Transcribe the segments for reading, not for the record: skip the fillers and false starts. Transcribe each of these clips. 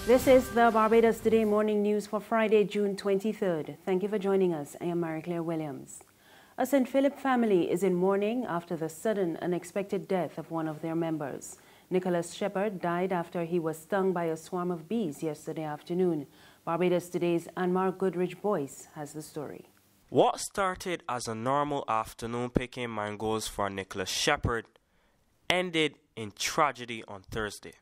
This is the Barbados Today morning news for Friday, June 23rd. Thank you for joining us. I am Marie-Claire Williams. A St. Philip family is in mourning after the sudden, unexpected death of one of their members. Nicholas Shepherd died after he was stung by a swarm of bees yesterday afternoon. Barbados Today's Anmar Goodrich-Boyce has the story. What started as a normal afternoon picking mangoes for Nicholas Shepherd ended in tragedy on Thursday.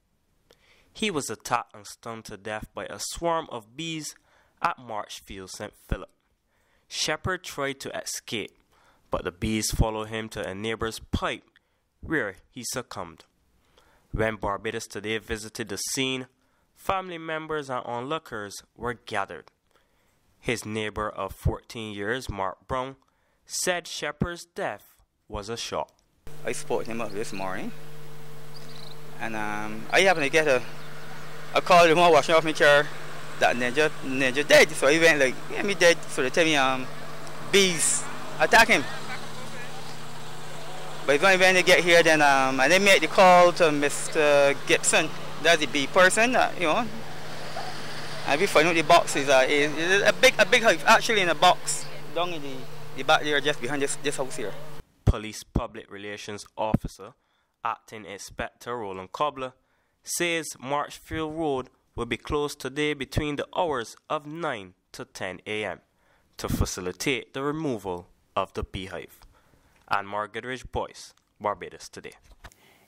He was attacked and stung to death by a swarm of bees at Marchfield, St. Philip. Shepherd tried to escape, but the bees followed him to a neighbor's pipe, where he succumbed. When Barbados Today visited the scene, family members and onlookers were gathered. His neighbor of 14 years, Mark Brown, said Shepherd's death was a shock. I spotted him up this morning, and I happened to get a call to him washing off my car that ninja dead. So I went like, yeah, me dead. So they tell me bees attack him. But when they get here, then and they make the call to Mr. Gibson, that's the bee person, you know. And we find out the box is a big hive, actually in a box down in the back there, just behind this house here. Police Public Relations Officer, Acting Inspector Roland Cobbler, says Marchfield Road will be closed today between the hours of 9 to 10 a.m. to facilitate the removal of the beehive. Anmar Goodrich-Boyce, Barbados Today.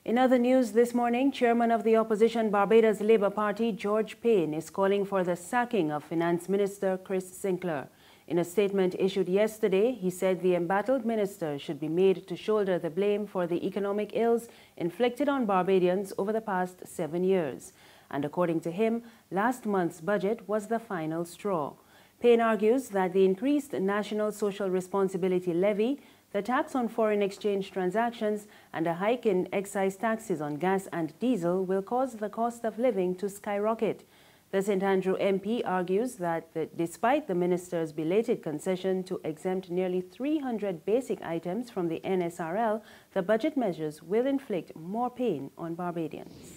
In other news this morning, Chairman of the opposition Barbados Labour Party, George Payne, is calling for the sacking of Finance Minister Chris Sinckler. In a statement issued yesterday, he said the embattled minister should be made to shoulder the blame for the economic ills inflicted on Barbadians over the past 7 years. And according to him, last month's budget was the final straw. Payne argues that the increased National Social Responsibility Levy, the tax on foreign exchange transactions, and a hike in excise taxes on gas and diesel will cause the cost of living to skyrocket. The St. Andrew MP argues that despite the minister's belated concession to exempt nearly 300 basic items from the NSRL, the budget measures will inflict more pain on Barbadians.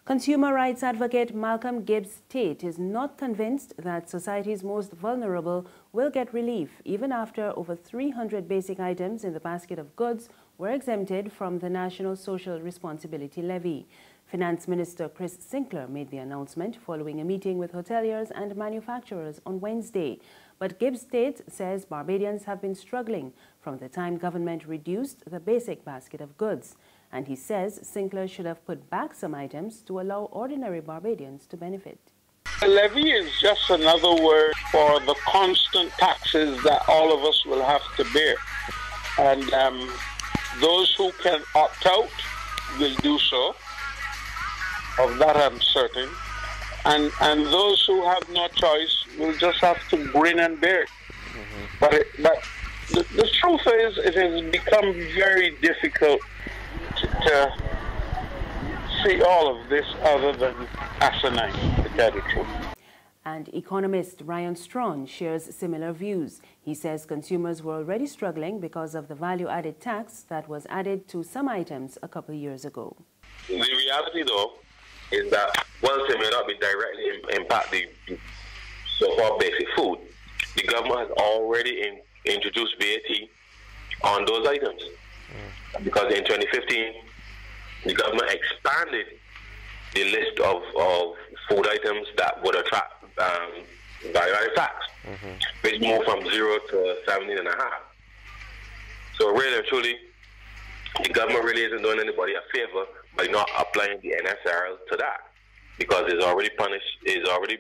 Consumer rights advocate Malcolm Gibbs Tate is not convinced that society's most vulnerable will get relief even after over 300 basic items in the basket of goods were exempted from the National Social Responsibility Levy. Finance Minister Chris Sinckler made the announcement following a meeting with hoteliers and manufacturers on Wednesday. But Gibbs Tate says Barbadians have been struggling from the time government reduced the basic basket of goods. And he says Sinckler should have put back some items to allow ordinary Barbadians to benefit. The levy is just another word for the constant taxes that all of us will have to bear. And those who can opt out will do so. Of that I'm certain. And those who have no choice will just have to grin and bear it. But the truth is, it has become very difficult to see all of this other than asinine, to tell the truth. And economist Ryan Strawn shares similar views. He says consumers were already struggling because of the value-added tax that was added to some items a couple of years ago. The reality, though, is that whilst it may not be directly impact the so-called basic food, the government has already introduced VAT on those items. Because in 2015, the government expanded the list of food items that would attract value-added tax, which moved from 0 to 17.5. So really and truly, the government really isn't doing anybody a favor by not applying the NSRL to that, because it's already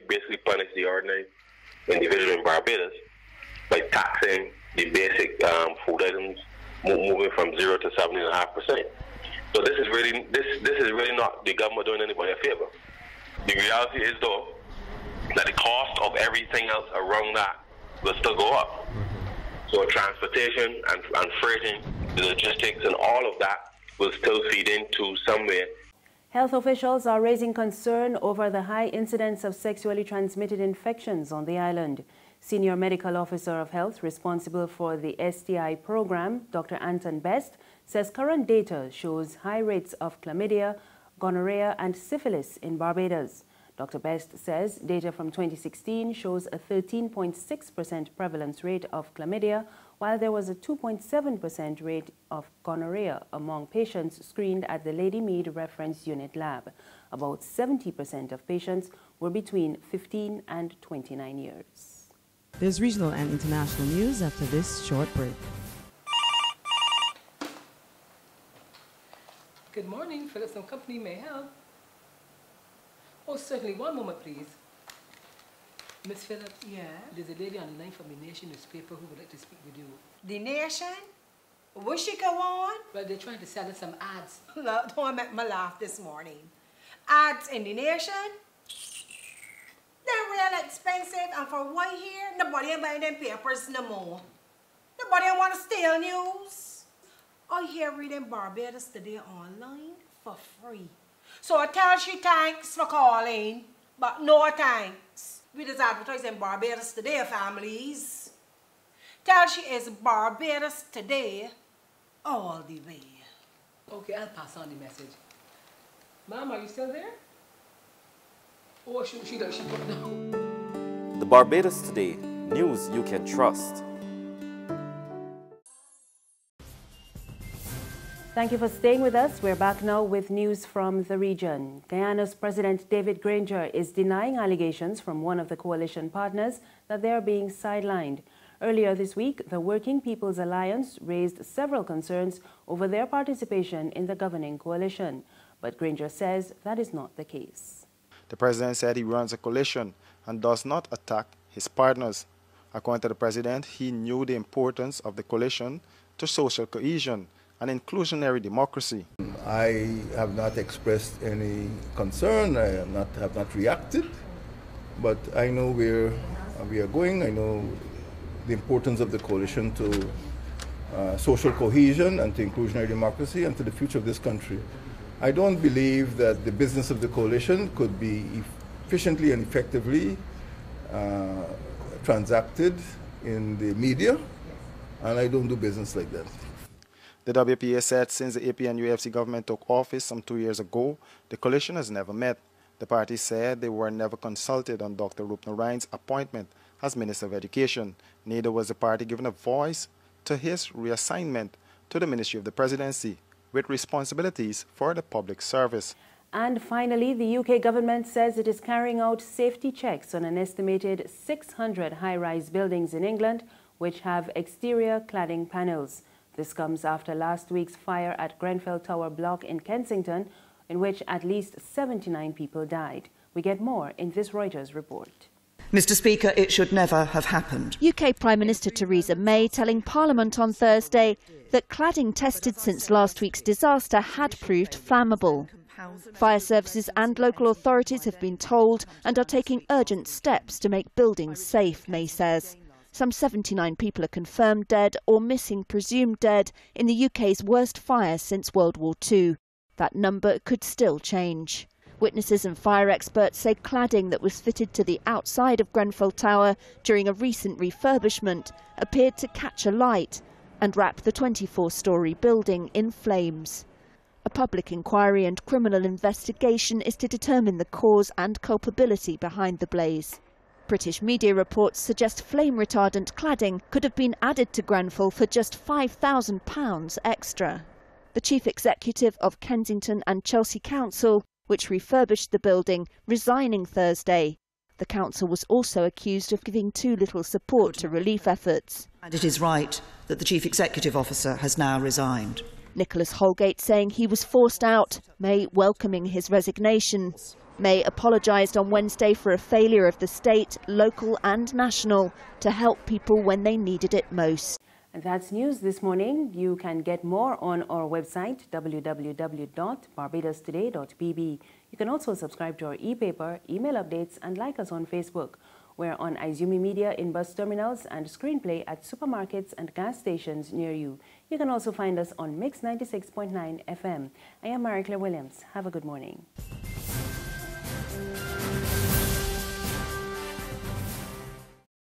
basically punished the ordinary individual in Barbados by taxing the basic food items, moving from 0 to 17.5%. So this is really not the government doing anybody a favor. The reality is, though, that the cost of everything else around that will still go up. So transportation and freighting, the logistics and all of that will still feed into somewhere. Health officials are raising concern over the high incidence of sexually transmitted infections on the island. Senior Medical Officer of Health responsible for the STI program, Dr. Anton Best, says current data shows high rates of chlamydia, gonorrhea and syphilis in Barbados. Dr. Best says data from 2016 shows a 13.6% prevalence rate of chlamydia, while there was a 2.7% rate of gonorrhea among patients screened at the Lady Mead Reference Unit Lab. About 70% of patients were between 15 and 29 years. There's regional and international news after this short break. Good morning, Phillips & Company, may I help? Oh, certainly. One moment, please. Miss Phillips? Yeah? There's a lady on the line from the Nation newspaper who would like to speak with you. The Nation? Will she go on? Well, they're trying to sell us some ads. Look, don't make me laugh this morning. Ads in the Nation? They're real expensive, and for 1 year, nobody ain't buying them papers no more. Nobody ain't want to steal news. I hear reading Barbados Today online for free. So I tell she thanks for calling, but no thanks. We just advertising Barbados Today, families. Tell she is Barbados Today all the way. Okay, I'll pass on the message. Ma'am, are you still there? Oh, she put it down. The Barbados Today, news you can trust. Thank you for staying with us. We're back now with news from the region. Guyana's President David Granger is denying allegations from one of the coalition partners that they are being sidelined. Earlier this week, the Working People's Alliance raised several concerns over their participation in the governing coalition. But Granger says that is not the case. The president said he runs a coalition and does not attack his partners. According to the president, he knew the importance of the coalition to social cohesion and inclusionary democracy. I have not expressed any concern. I have not reacted, but I know where we are going. I know the importance of the coalition to social cohesion and to inclusionary democracy and to the future of this country. I don't believe that the business of the coalition could be efficiently and effectively transacted in the media, and I don't do business like that. The WPA said since the APNUFC government took office some 2 years ago, the coalition has never met. The party said they were never consulted on Dr. Rupner Ryan's appointment as Minister of Education. Neither was the party given a voice to his reassignment to the Ministry of the Presidency with responsibilities for the public service. And finally, the UK government says it is carrying out safety checks on an estimated 600 high-rise buildings in England which have exterior cladding panels. This comes after last week's fire at Grenfell Tower block in Kensington, in which at least 79 people died. We get more in this Reuters report. Mr. Speaker, it should never have happened. UK Prime Minister Theresa May telling Parliament on Thursday that cladding tested since last week's disaster had proved flammable. Fire services and local authorities have been told and are taking urgent steps to make buildings safe, May says. Some 79 people are confirmed dead or missing, presumed dead, in the UK's worst fire since World War II. That number could still change. Witnesses and fire experts say cladding that was fitted to the outside of Grenfell Tower during a recent refurbishment appeared to catch alight and wrap the 24-storey building in flames. A public inquiry and criminal investigation is to determine the cause and culpability behind the blaze. British media reports suggest flame-retardant cladding could have been added to Grenfell for just £5,000 extra. The chief executive of Kensington and Chelsea Council, which refurbished the building, resigning Thursday. The council was also accused of giving too little support to relief efforts. And it is right that the chief executive officer has now resigned. Nicholas Holgate saying he was forced out, May welcoming his resignation. May apologised on Wednesday for a failure of the state, local and national to help people when they needed it most. And that's news this morning. You can get more on our website, www.barbadostoday.bb. You can also subscribe to our e-paper, email updates, and like us on Facebook. We're on Izumi Media in bus terminals and Screenplay at supermarkets and gas stations near you. You can also find us on Mix 96.9 FM. I am Mary Claire Williams. Have a good morning.